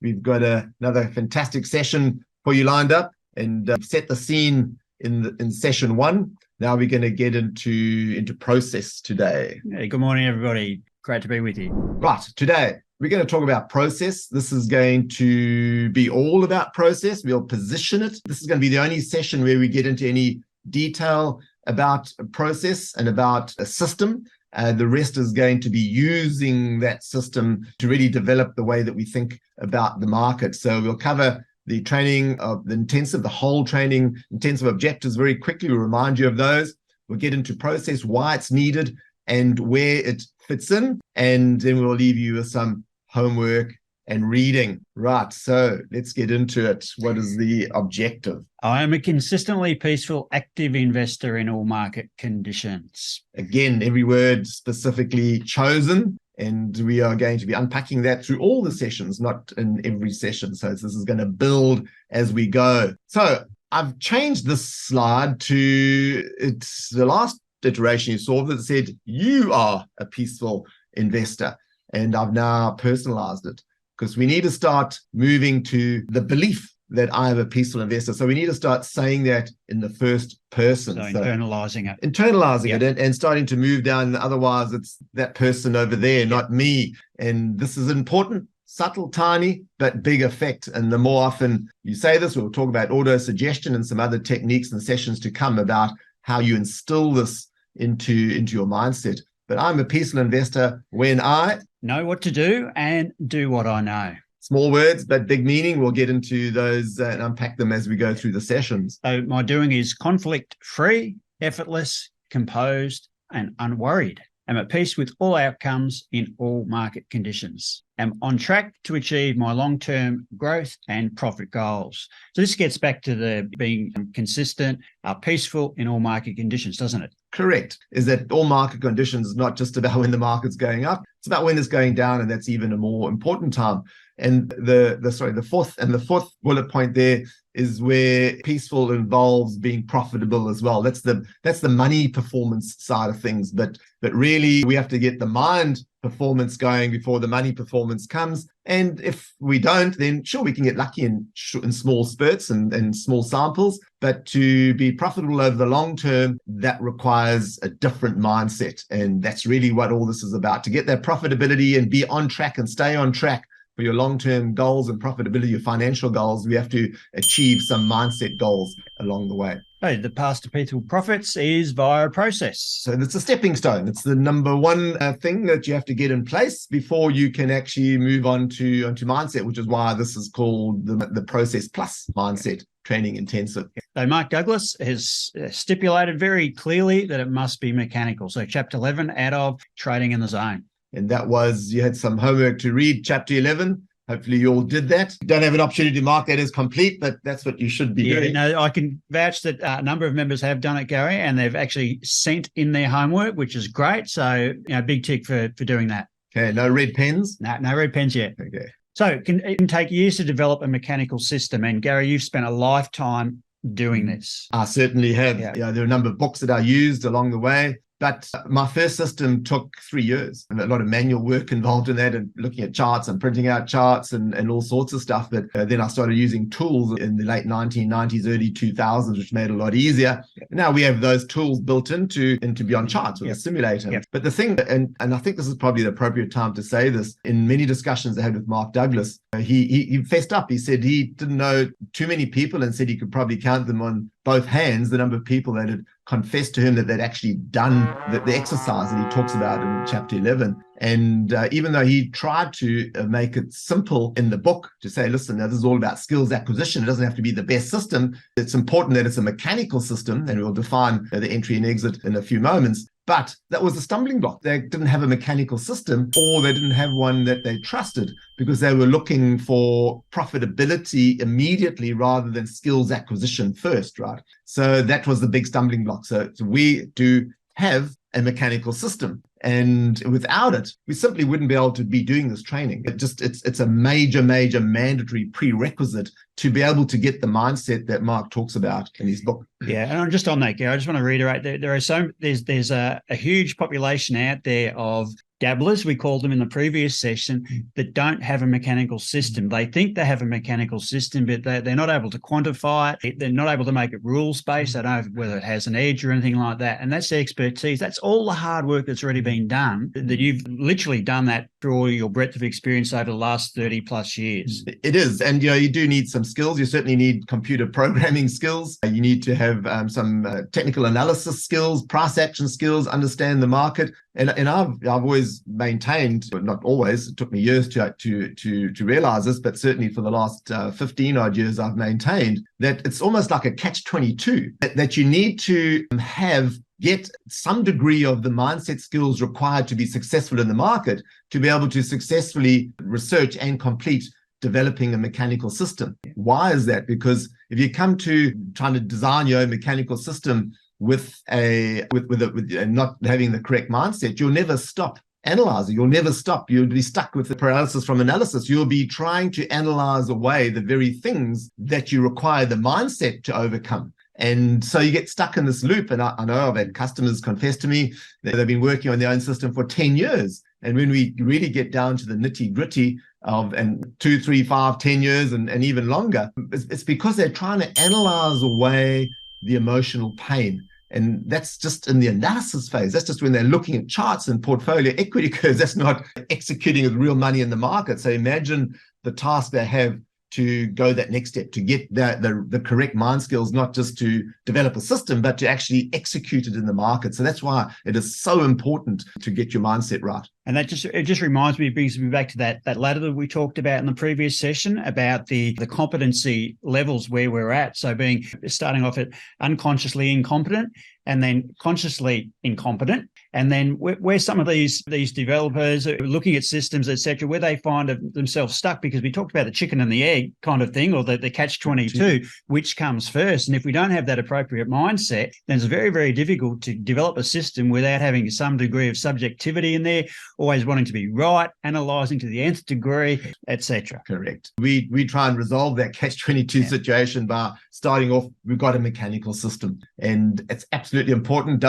We've got another fantastic session for you lined up, and set the scene in session one. Now we're going to get into process today. Hey, good morning, everybody. Great to be with you. Right, today we're going to talk about process. This is going to be all about process. We'll position it. This is going to be the only session where we get into any detail about a process and about a system. The rest is going to be using that system to really develop the way that we think about the market. So we'll cover the training of the intensive, the whole training intensive objectives very quickly. We'll remind you of those. We'll get into process, why it's needed and where it fits in. And then we'll leave you with some homework and reading. Right, so let's get into it. What is the objective? I am a consistently peaceful, active investor in all market conditions. Again, every word specifically chosen. And we are going to be unpacking that through all the sessions, not in every session. So this is going to build as we go. So I've changed this slide to, it's the last iteration you saw that said, you are a peaceful investor. And I've now personalized it because we need to start moving to the belief that I am a peaceful investor. So we need to start saying that in the first person. So internalizing it. Internalizing it and starting to move down. Otherwise, it's that person over there, not me. And this is important, subtle, tiny, but big effect. And the more often you say this, we'll talk about auto-suggestion and some other techniques and sessions to come about how you instill this into your mindset. But I'm a peaceful investor when I know what to do and do what I know. Small words, but big meaning. We'll get into those and unpack them as we go through the sessions. So my doing is conflict-free, effortless, composed, and unworried. I'm at peace with all outcomes in all market conditions. I'm on track to achieve my long-term growth and profit goals. So this gets back to the being consistent, peaceful in all market conditions, doesn't it? Correct. Is that all market conditions is not just about when the market's going up, it's about when it's going down, and that's even a more important time. And the fourth bullet point there is where peaceful involves being profitable as well. That's the money performance side of things. But really we have to get the mind performance going before the money performance comes. And if we don't, then sure, we can get lucky in small spurts and small samples. But to be profitable over the long term, that requires a different mindset. And that's really what all this is about. To get that profitability and be on track and stay on track for your long-term goals and profitability, your financial goals, we have to achieve some mindset goals along the way. Hey, the path to peaceful profits is via a process. So it's a stepping stone. It's the number one thing that you have to get in place before you can actually move on to mindset, which is why this is called the Process Plus Mindset Training Intensive. So Mark Douglas has stipulated very clearly that it must be mechanical. So chapter 11 out of Trading in the Zone. And that was, you had some homework to read, chapter 11. Hopefully you all did that. Don't have an opportunity to mark that as complete, but that's what you should be doing. No, I can vouch that a number of members have done it, Gary, and they've actually sent in their homework, which is great. So, big tick for doing that. Okay, no red pens? No red pens yet. Okay. So it can take years to develop a mechanical system. And Gary, you've spent a lifetime doing this. I certainly have. Yeah, there are a number of books that I used along the way. But my first system took 3 years, and a lot of manual work involved in that, and looking at charts and printing out charts and all sorts of stuff. But then I started using tools in the late 1990s, early 2000s, which made it a lot easier. Now we have those tools built into Beyond Charts with a simulator. Yep. But the thing, and I think this is probably the appropriate time to say this, in many discussions I had with Mark Douglas, he fessed up. He said he didn't know too many people and said he could probably count them on both hands, the number of people that had confessed to him that they'd actually done the exercise that he talks about in chapter 11. And even though he tried to make it simple in the book to say, listen, now this is all about skills acquisition. It doesn't have to be the best system. It's important that it's a mechanical system, and we'll define the entry and exit in a few moments. But that was a stumbling block. They didn't have a mechanical system, or they didn't have one that they trusted, because they were looking for profitability immediately rather than skills acquisition first, right? So that was the big stumbling block. So we do have a mechanical system, and without it, we simply wouldn't be able to be doing this training. It's a major mandatory prerequisite to be able to get the mindset that Mark talks about in his book. Yeah, and just on that, Gary, I just want to reiterate there's a huge population out there of dabblers, we called them in the previous session, that don't have a mechanical system. They think they have a mechanical system, but they're not able to quantify it. They're not able to make it rules-based. They don't know whether it has an edge or anything like that. And that's the expertise. That's all the hard work that's already been done, that you've literally done that through all your breadth of experience over the last 30 plus years. It is. And, you do need some skills. You certainly need computer programming skills. You need to have some technical analysis skills, price action skills, understand the market. And I've always maintained, not always, it took me years to realize this, but certainly for the last 15 odd years, I've maintained that it's almost like a catch-22, that you need to get some degree of the mindset skills required to be successful in the market, to be able to successfully research and complete developing a mechanical system. Why is that? Because if you come to trying to design your own mechanical system with not having the correct mindset, you'll never stop analyzing. You'll never stop. You'll be stuck with the paralysis from analysis. You'll be trying to analyze away the very things that you require the mindset to overcome. And so you get stuck in this loop. And I know I've had customers confess to me that they've been working on their own system for 10 years. And when we really get down to the nitty gritty of 2, 3, 5, 10 years and even longer, it's because they're trying to analyze away the emotional pain. And that's just in the analysis phase. That's just when they're looking at charts and portfolio equity curves. That's not executing with real money in the market. So imagine the task they have to go that next step, to get the correct mind skills, not just to develop a system, but to actually execute it in the market. So that's why it is so important to get your mindset right. And it just reminds me, brings me back to that ladder that we talked about in the previous session about the competency levels where we're at. So starting off at unconsciously incompetent, and then consciously incompetent. And then where some of these developers are looking at systems, et cetera, where they find themselves stuck, because we talked about the chicken and the egg kind of thing, or the catch-22, which comes first. And if we don't have that appropriate mindset, then it's very, very difficult to develop a system without having some degree of subjectivity in there, always wanting to be right, analysing to the nth degree, et cetera. Correct. We try and resolve that catch-22 situation by starting off, we've got a mechanical system. And it's absolutely important.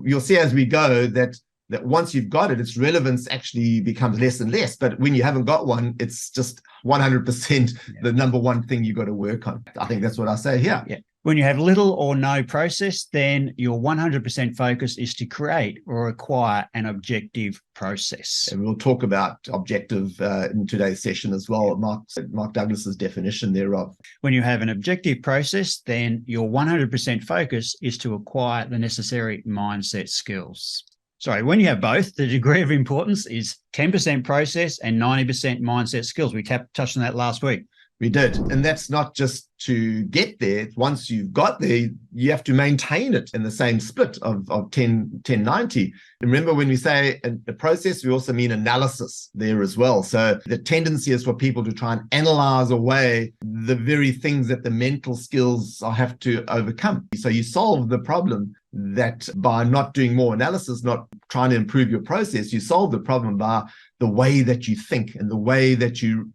You'll see as we go that once you've got it, its relevance actually becomes less and less. But when you haven't got one, it's just 100% the number one thing you've got to work on. I think that's what I say here. Yeah. When you have little or no process, then your 100% focus is to create or acquire an objective process. And we'll talk about objective in today's session as well, Mark Douglas's definition thereof. When you have an objective process, then your 100% focus is to acquire the necessary mindset skills. Sorry, when you have both, the degree of importance is 10% process and 90% mindset skills. We touched on that last week. We did. And that's not just to get there. Once you've got there, you have to maintain it in the same split of 10-90. Remember, when we say a process, we also mean analysis there as well. So the tendency is for people to try and analyze away the very things that the mental skills have to overcome. So you solve the problem that by not doing more analysis, not trying to improve your process, you solve the problem by the way that you think and the way that you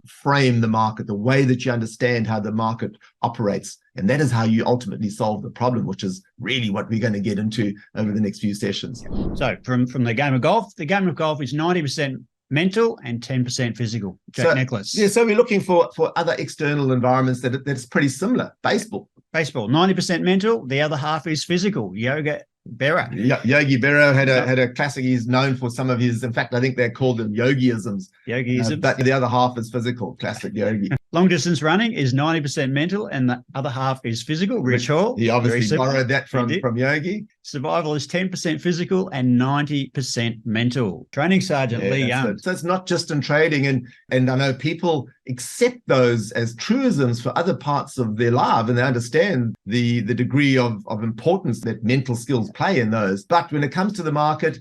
frame the market, the way that you understand how the market operates. And that is how you ultimately solve the problem, which is really what we're going to get into over the next few sessions. So from the game of golf is 90% mental and 10% physical. Nicholas. Yeah, so we're looking for other external environments that's pretty similar. Baseball, 90% mental, the other half is physical. Yoga Berra. Yogi Berra had a classic. He's known for some of his, in fact, I think they're called them yogiisms. But the other half is physical, classic yogi. Long distance running is 90% mental and the other half is physical. Rich Hall. He obviously borrowed that from Yogi. Survival is 10% physical and 90% mental. Training Sergeant Lee Young. So it's not just in trading. And I know people accept those as truisms for other parts of their life, and they understand the degree of importance that mental skills play in those. But when it comes to the market,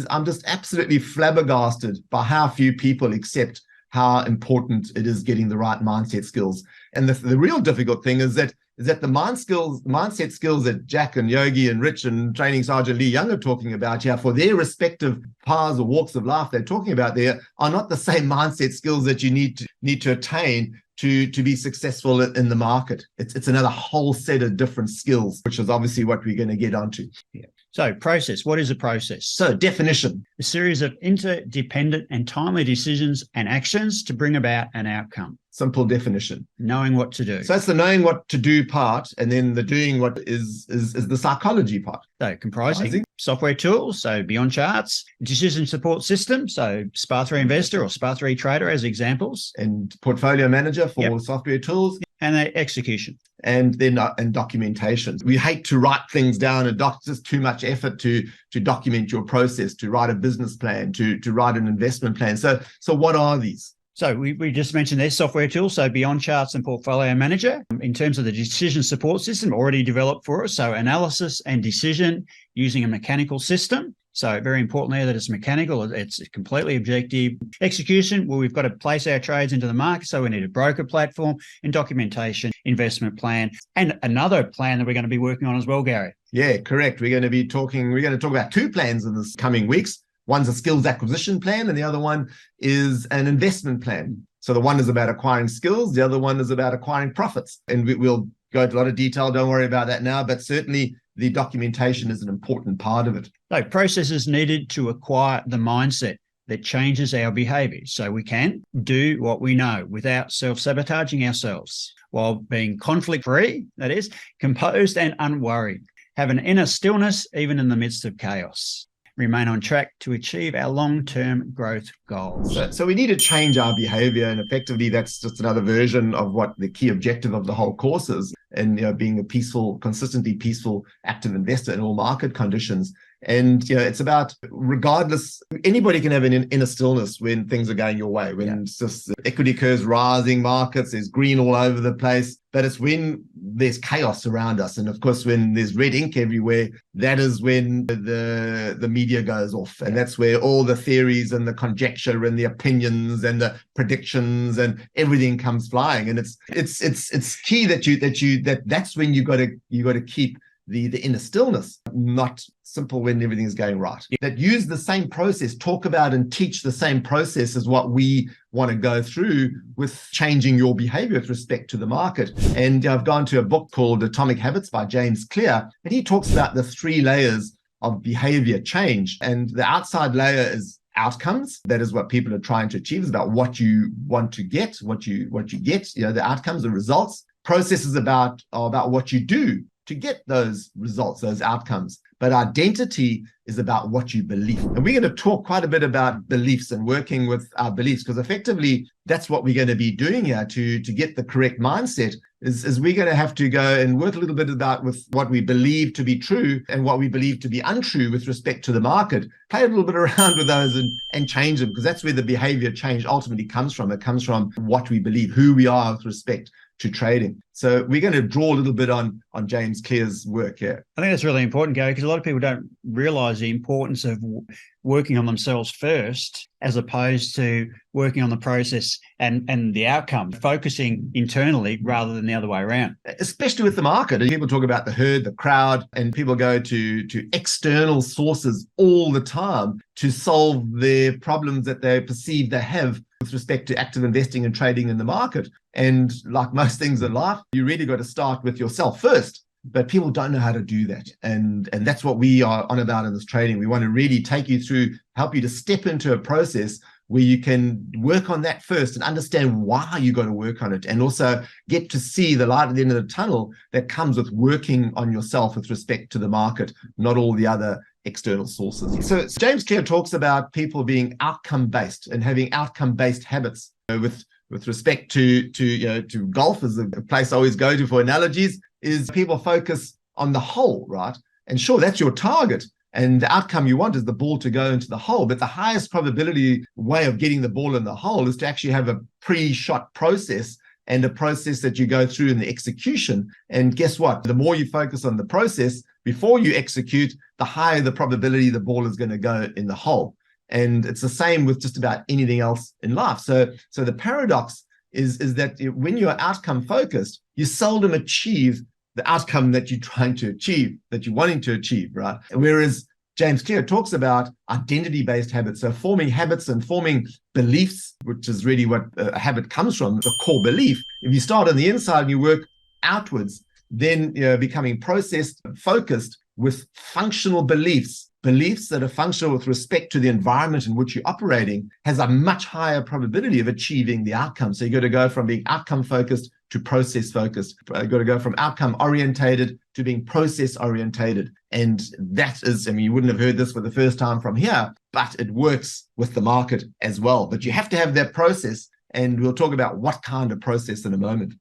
I'm just absolutely flabbergasted by how few people accept how important it is getting the right mindset skills. And the real difficult thing is that is that the mindset skills that Jack and Yogi and Rich and Training Sergeant Lee Young are talking about here for their respective paths or walks of life they're talking about there are not the same mindset skills that you need to attain to be successful in the market. It's another whole set of different skills, which is obviously what we're going to get onto. Yeah. So process, what is a process? So definition. A series of interdependent and timely decisions and actions to bring about an outcome. Simple definition. Knowing what to do. So that's the knowing what to do part, and then the doing what is the psychology part. So comprising software tools, so Beyond Charts, decision support system, so SPA3 Investor or SPA3 Trader as examples. And portfolio manager for software tools. And the execution. And then and documentation. We hate to write things down, and just too much effort to document your process, to write a business plan, to write an investment plan. So what are these? So we just mentioned their software tools, so Beyond Charts and Portfolio Manager. In terms of the decision support system already developed for us, so analysis and decision using a mechanical system. So very important there that it's mechanical, it's completely objective. Execution, well, we've got to place our trades into the market, so we need a broker platform and documentation, investment plan, and another plan that we're going to be working on as well, Gary. Yeah, correct. We're going to talk about two plans in this coming weeks. One's a skills acquisition plan, and the other one is an investment plan. So the one is about acquiring skills, the other one is about acquiring profits. And we'll go into a lot of detail, don't worry about that now, but certainly the documentation is an important part of it. So processes needed to acquire the mindset that changes our behavior so we can do what we know without self-sabotaging ourselves while being conflict-free, that is, composed and unworried. Have an inner stillness even in the midst of chaos. Remain on track to achieve our long-term growth goals. So we need to change our behavior, and effectively that's just another version of what the key objective of the whole course is, and being a peaceful, consistently peaceful, active investor in all market conditions. And it's about, regardless, anybody can have an inner stillness when things are going your way, when it's just equity curves rising, markets, there's green all over the place. But it's when there's chaos around us. And of course, when there's red ink everywhere, that is when the media goes off. And that's where all the theories and the conjecture and the opinions and the predictions and everything comes flying. And it's key that's when you got to keep the inner stillness, not simple when everything is going right. That use the same process, talk about and teach the same process is what we want to go through with changing your behavior with respect to the market. And I've gone to a book called Atomic Habits by James Clear, and he talks about the 3 layers of behavior change. And the outside layer is outcomes. That is what people are trying to achieve. It's about what you want to get, what you get, the outcomes, the results. Processes are about what you do to get those results, those outcomes. But identity is about what you believe. And we're going to talk quite a bit about beliefs and working with our beliefs, because effectively that's what we're going to be doing here to get the correct mindset is we're going to have to go and work a little bit about with what we believe to be true and what we believe to be untrue with respect to the market. Play a little bit around with those and change them, because that's where the behavior change ultimately comes from. It comes from what we believe, who we are with respect to trading. So we're going to draw a little bit on James Clear's work here. I think that's really important, Gary, because a lot of people don't realize the importance of working on themselves first, as opposed to working on the process and the outcome, focusing internally rather than the other way around. Especially with the market. People talk about the herd, the crowd, and people go to external sources all the time to solve their problems that they perceive they have with respect to active investing and trading in the market. And like most things in life, you really got to start with yourself first. But people don't know how to do that. And that's what we are on about in this training. We want to really take you through, help you to step into a process where you can work on that first and understand why you got to work on it, and also get to see the light at the end of the tunnel that comes with working on yourself with respect to the market, not all the other external sources. So James Clear talks about people being outcome-based and having outcome-based habits. With respect to golf, is a place I always go to for analogies, is people focus on the hole, right? And sure, that's your target. And the outcome you want is the ball to go into the hole. But the highest probability way of getting the ball in the hole is to actually have a pre-shot process and a process that you go through in the execution. And guess what? The more you focus on the process before you execute, the higher the probability the ball is going to go in the hole. And it's the same with just about anything else in life. So the paradox is that when you're outcome focused, you seldom achieve the outcome that you're trying to achieve, that you're wanting to achieve, right? Whereas James Clear talks about identity-based habits, so forming habits and forming beliefs, which is really what a habit comes from, the core belief. If you start on the inside and you work outwards, then becoming processed, focused with functional beliefs that are functional with respect to the environment in which you're operating, has a much higher probability of achieving the outcome. So you got to go from being outcome focused to process focused. You've got to go from outcome orientated to being process orientated. And that is, you wouldn't have heard this for the first time from here, but it works with the market as well. But you have to have that process. And we'll talk about what kind of process in a moment.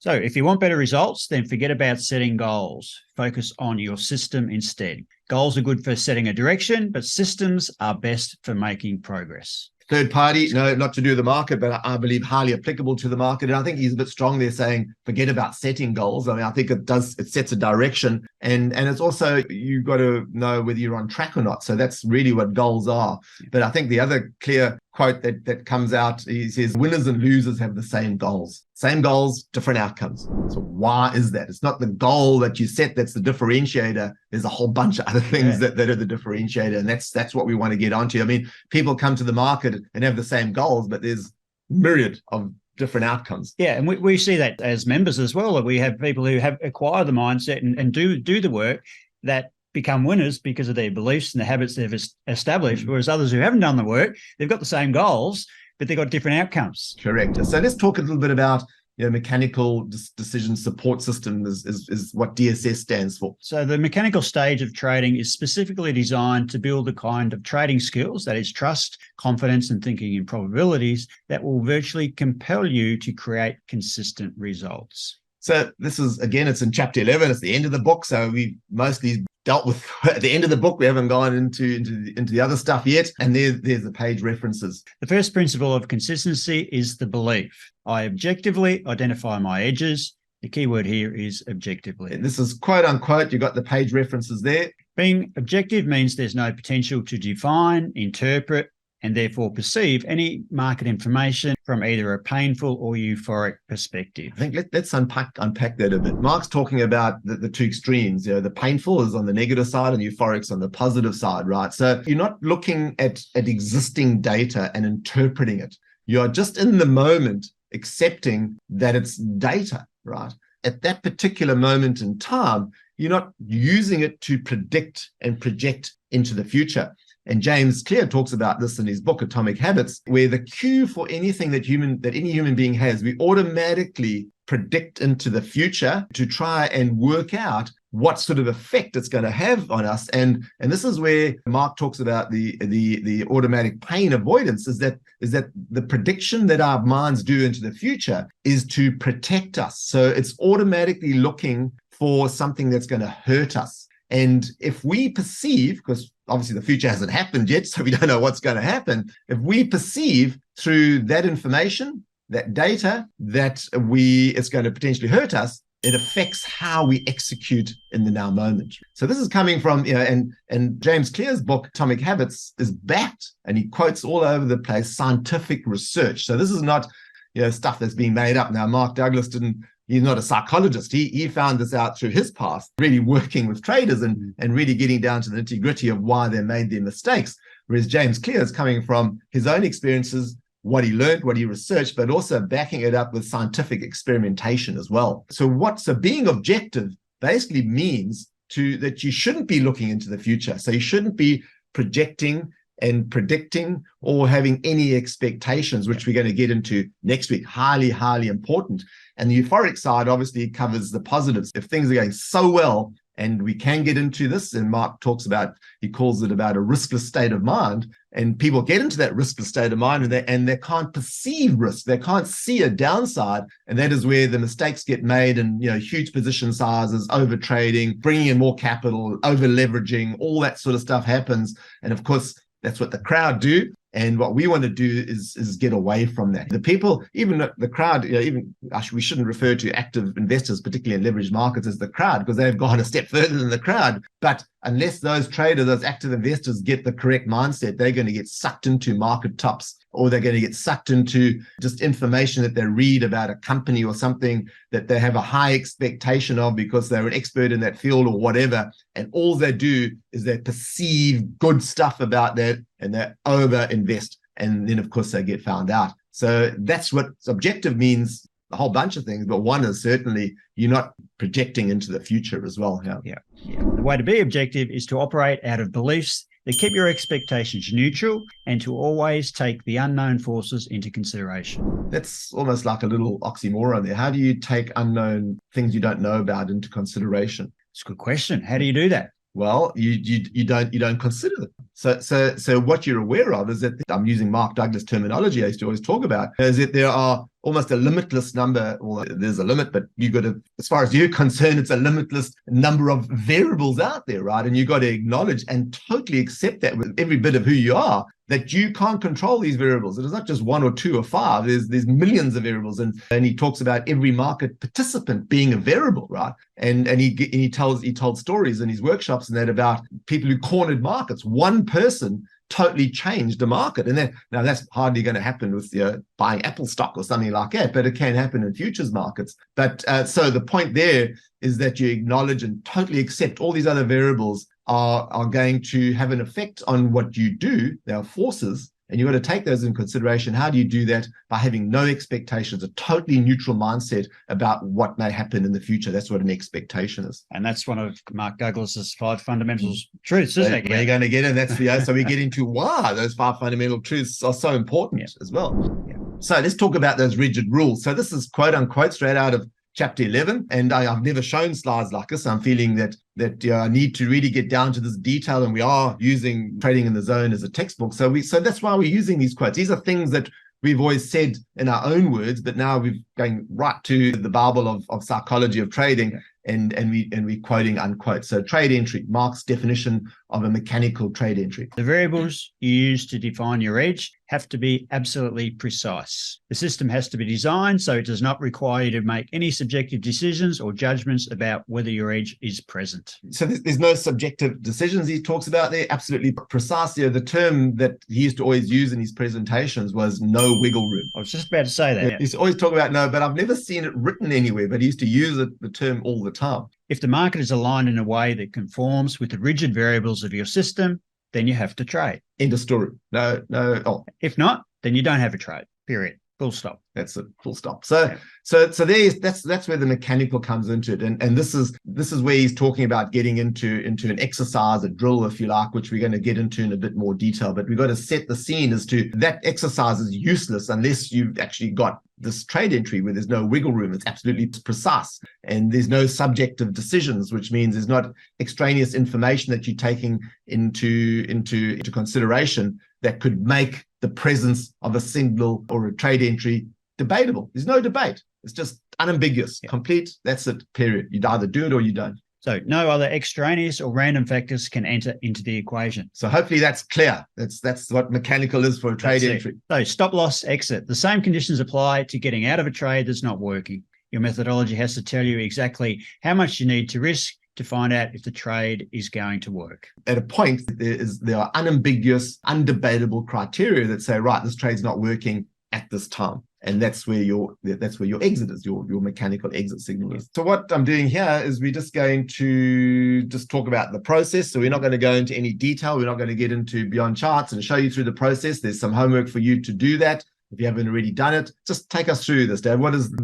So if you want better results, then forget about setting goals. Focus on your system instead. Goals are good for setting a direction, but systems are best for making progress. Third party, no, not to do with the market, but I believe highly applicable to the market. And I think he's a bit strong there saying, forget about setting goals. I think it sets a direction. And it's also, you've got to know whether you're on track or not. So that's really what goals are. But I think the other clear quote that comes out, he says, winners and losers have the same goals. Same goals, different outcomes. So why is that? It's not the goal that you set that's the differentiator. There's a whole bunch of other things that are the differentiator. And that's what we want to get onto. People come to the market and have the same goals, but there's myriad of different outcomes. Yeah, and we see that as members as well. That we have people who have acquired the mindset and do the work that become winners because of their beliefs and the habits they've established, whereas others who haven't done the work, they've got the same goals, but they've got different outcomes. Correct. So let's talk a little bit about mechanical decision support system is what DSS stands for. So the mechanical stage of trading is specifically designed to build the kind of trading skills, that is trust, confidence, and thinking in probabilities, that will virtually compel you to create consistent results. So this is, again, it's in chapter 11. It's the end of the book. So we mostly dealt with at the end of the book. We haven't gone into the other stuff yet. And there's the page references. The first principle of consistency is the belief. I objectively identify my edges. The key word here is objectively. And this is quote unquote. You got the page references there. Being objective means there's no potential to define, interpret, and therefore perceive any market information from either a painful or euphoric perspective. I think let's unpack that a bit. Mark's talking about the two extremes. The painful is on the negative side and euphoric's on the positive side, right? So you're not looking at existing data and interpreting it. You're just in the moment accepting that it's data, right? At that particular moment in time, you're not using it to predict and project into the future. And James Clear talks about this in his book, Atomic Habits, where the cue for anything that any human being has, we automatically predict into the future to try and work out what sort of effect it's going to have on us. And this is where Mark talks about the automatic pain avoidance, is that the prediction that our minds do into the future is to protect us. So it's automatically looking for something that's going to hurt us. And if we perceive, because obviously the future hasn't happened yet, so we don't know what's going to happen, if we perceive through that information, that data, that it's going to potentially hurt us, it affects how we execute in the now moment. So this is coming from, and James Clear's book, Atomic Habits, is backed, and he quotes all over the place scientific research. So this is not, stuff that's being made up. Now, Mark Douglas he's not a psychologist. He found this out through his past, really working with traders and really getting down to the nitty-gritty of why they made their mistakes. Whereas James Clear is coming from his own experiences, what he learned, what he researched, but also backing it up with scientific experimentation as well. So being objective basically means that you shouldn't be looking into the future. So you shouldn't be projecting and predicting or having any expectations, which we're going to get into next week. Highly, highly important. And the euphoric side obviously covers the positives. If things are going so well, and we can get into this, and Mark he calls it about a riskless state of mind, and people get into that riskless state of mind and they can't perceive risk. They can't see a downside. And that is where the mistakes get made, and huge position sizes, over trading, bringing in more capital, over leveraging, all that sort of stuff happens. And of course, that's what the crowd do. And what we want to do is get away from that. The people, even the crowd, we shouldn't refer to active investors, particularly in leveraged markets, as the crowd, because they've gone a step further than the crowd. But unless those traders, those active investors get the correct mindset, they're going to get sucked into market tops or they're going to get sucked into just information that they read about a company or something that they have a high expectation of because they're an expert in that field or whatever. And all they do is they perceive good stuff about that and they over invest. And then, of course, they get found out. So that's what objective means, a whole bunch of things. But one is certainly you're not projecting into the future as well. Yeah. The way to be objective is to operate out of beliefs that keep your expectations neutral and to always take the unknown forces into consideration. That's almost like a little oxymoron there. How do you take unknown things you don't know about into consideration? It's a good question. How do you do that? Well, you don't consider them. So what you're aware of is that, I'm using Mark Douglas terminology I used to always talk about, is that there are almost a limitless number. Well, there's a limit, but you got to, as far as you're concerned, it's a limitless number of variables out there, right? And you got to acknowledge and totally accept that with every bit of who you are, that you can't control these variables. It is not just one or two or five. There's millions of variables, and he talks about every market participant being a variable, right? And he told stories in his workshops and that about people who cornered markets. One person totally changed the market, and now that's hardly going to happen with buying Apple stock or something like that, but it can happen in futures markets. But so the point there is that you acknowledge and totally accept all these other variables are going to have an effect on what you do. They are forces, and you've got to take those in consideration. How do you do that? By having no expectations, a totally neutral mindset about what may happen in the future. That's what an expectation is. And that's one of Mark Douglas's 5 fundamental truths, isn't it? We're going to get in. That's so we get into why those 5 fundamental truths are so important as well. Yeah. So let's talk about those rigid rules. So this is quote unquote straight out of Chapter 11, and I've never shown slides like this. I'm feeling that I need to really get down to this detail, and we are using Trading in the Zone as a textbook. So that's why we're using these quotes. These are things that we've always said in our own words, but now we're going right to the Bible of psychology of trading, and we're quoting unquote. So trade entry, Mark's definition of a mechanical trade entry. The variables you use to define your edge have to be absolutely precise. The system has to be designed so it does not require you to make any subjective decisions or judgments about whether your edge is present. So there's no subjective decisions he talks about there, absolutely precisely. The term that he used to always use in his presentations was no wiggle room. I was just about to say that. He used to always talk about no, but I've never seen it written anywhere, but he used to use the term all the time. If the market is aligned in a way that conforms with the rigid variables of your system, then you have to trade. End of story. No. Oh. If not, then you don't have a trade. Period. Full stop. That's it. Full stop. So that's where the mechanical comes into it, and this is where he's talking about getting into an exercise, a drill, if you like, which we're going to get into in a bit more detail. But we've got to set the scene as to that exercise is useless unless you've actually got this trade entry where there's no wiggle room. It's absolutely precise, and there's no subjective decisions, which means there's not extraneous information that you're taking into consideration that could make the presence of a signal or a trade entry debatable. There's no debate. It's just unambiguous, complete. That's it, period. You either do it or you don't. So no other extraneous or random factors can enter into the equation. So hopefully that's clear. That's what mechanical is for a trade entry. So stop loss, exit. The same conditions apply to getting out of a trade that's not working. Your methodology has to tell you exactly how much you need to risk to find out if the trade is going to work. At a point, there are unambiguous, undebatable criteria that say, right, this trade's not working at this time. And that's where your exit is, your mechanical exit signal is. So what I'm doing here is we're just going to talk about the process. So we're not going to go into any detail. We're not going to get into beyond charts and show you through the process. There's some homework for you to do that. If you haven't already done it, just take us through this, Dave.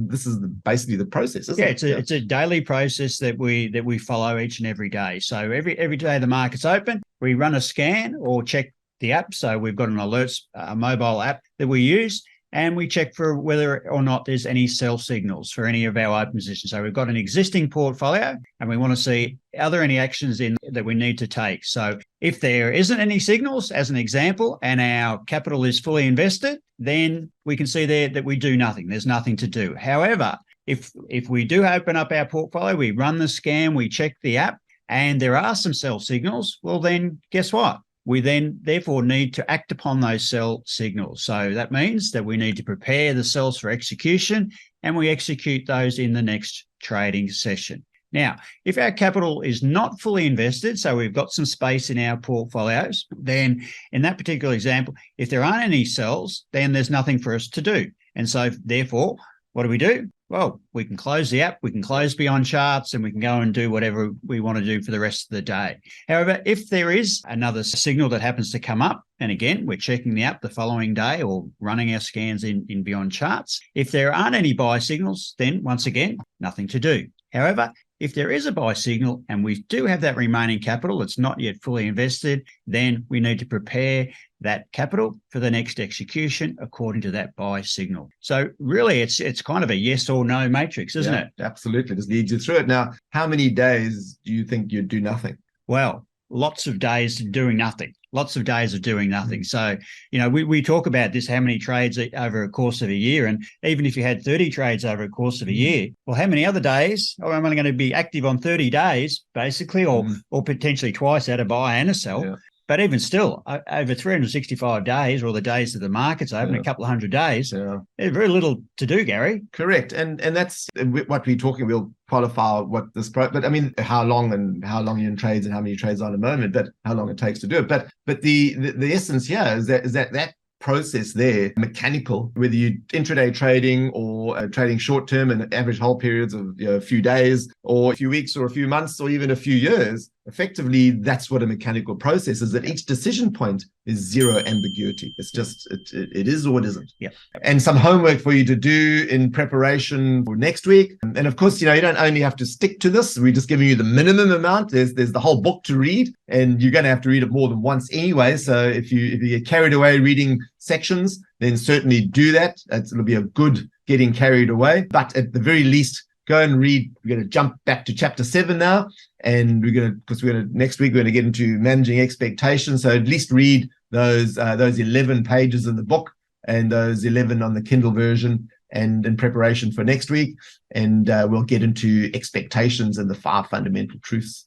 This is basically the process, isn't it? It's a daily process that we follow each and every day. So every day the market's open, we run a scan or check the app. So we've got an alerts, a mobile app that we use, and we check for whether or not there's any sell signals for any of our open positions. So we've got an existing portfolio and we want to see, are there any actions in that we need to take? So if there isn't any signals, as an example, and our capital is fully invested, then we can see there that we do nothing. There's nothing to do. However, if we do open up our portfolio, we run the scan, we check the app, and there are some sell signals, well, then guess what? We then therefore need to act upon those sell signals. So that means that we need to prepare the sells for execution, and we execute those in the next trading session. Now, if our capital is not fully invested, so we've got some space in our portfolios, then in that particular example, if there aren't any sells, then there's nothing for us to do. And so therefore, what do? Well, we can close the app, we can close Beyond Charts, and we can go and do whatever we want to do for the rest of the day. However, if there is another signal that happens to come up, and again, we're checking the app the following day or running our scans in Beyond Charts, if there aren't any buy signals, then once again, nothing to do. However, if there is a buy signal and we do have that remaining capital that's not yet fully invested, then we need to prepare that capital for the next execution according to that buy signal. So really, it's kind of a yes or no matrix, isn't it? Absolutely. Just leads you through it. Now, how many days do you think you'd do nothing? Well, lots of days doing nothing. Lots of days of doing nothing. So, we talk about this, how many trades over a course of a year. And even if you had 30 trades over a course of a year, well, how many other days? Oh, I'm only going to be active on 30 days, basically, or potentially twice at a buy and a sell. Yeah. But even still, over 365 days, or the days that the market's open, a couple of hundred days, there's very little to do, Gary. Correct. And that's what we're talking. We'll qualify what this, but I mean, how long you're in trades and how many trades are at the moment, but how long it takes to do it. But the essence here is that process there, mechanical, whether you're intraday trading or trading short term and average hold periods of a few days or a few weeks or a few months or even a few years, effectively that's what a mechanical process is. At each decision point is zero ambiguity. It's just it is or it isn't. Yeah. And some homework for you to do in preparation for next week. And of course, you don't only have to stick to this. We're just giving you the minimum amount. There's the whole book to read, and you're going to have to read it more than once anyway. So if you get carried away reading sections, then certainly do that. It'll be a good getting carried away. But at the very least, go and read. We're going to jump back to chapter 7 now. And next week, we're going to get into managing expectations. So at least read those 11 pages in the book and those 11 on the Kindle version, and in preparation for next week. And we'll get into expectations and the 5 fundamental truths.